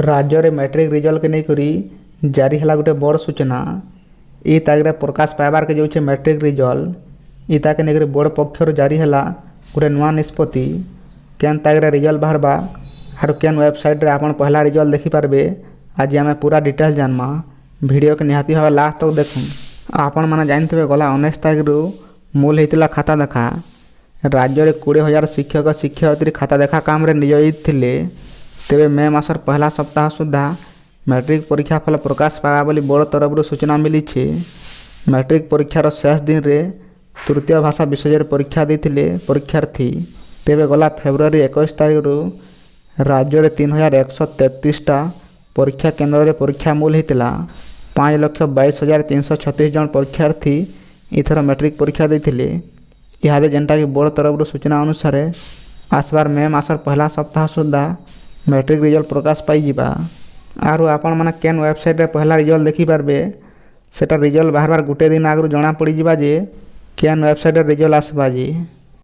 राज्य रे matric result के नहीं जारी है गोटे बड़ सूचना। ई ताकि प्रकाश पाइबार के जो मैट्रिक रिजल्ट ई ताके नहीं बोर्ड पक्षर जारी है गोटे नुआ निष्पत्ति केन ताकि रिजल्ट बाहरबा आर केन वेबसाइट रे आपन पहला रिजल्ट देखिपारे। आज आम पूरा डिटेल जानमा वीडियो के निहाती भाव लास्ट तक देखूँ। आपण मैंने जानते गला 19 तारीख रु मूल होता खाता देखा। राज्य में 20,000 शिक्षक शिक्षयित्री खाता देखा काम रे नियोजित थिले। तेबे मे मासर पहला सप्ताह सुधा मैट्रिक परीक्षा फल प्रकाश पावा बोली बोर्ड तरफ सूचना मिली। मैट्रिक परीक्षार शेष दिन रे तृतीय भाषा विषय परीक्षा देते परीक्षार्थी। तेबे गला फेब्रुआरी 21 तारीख रु राज्य में 3,133टा परीक्षा केन्द्र में परीक्षा मूल होता। 5,22,336 जन परीक्षार्थी इथर मैट्रिक परीक्षा देते। इहादे जेनटा कि बोर्ड तरफ सूचना अनुसार आसबार मे मासर पहला सप्ताह सुधा मैट्रिक रिजल्ट प्रकाश पाई। आरु आपण माने केन वेबसाइट रे पहला रिजल्ट देखिपारे सेटा रिजल्ट बाहर गोटे दिन आगु जना पड़ जा केन वेबसाइट रे रिजल्ट आसबा जी।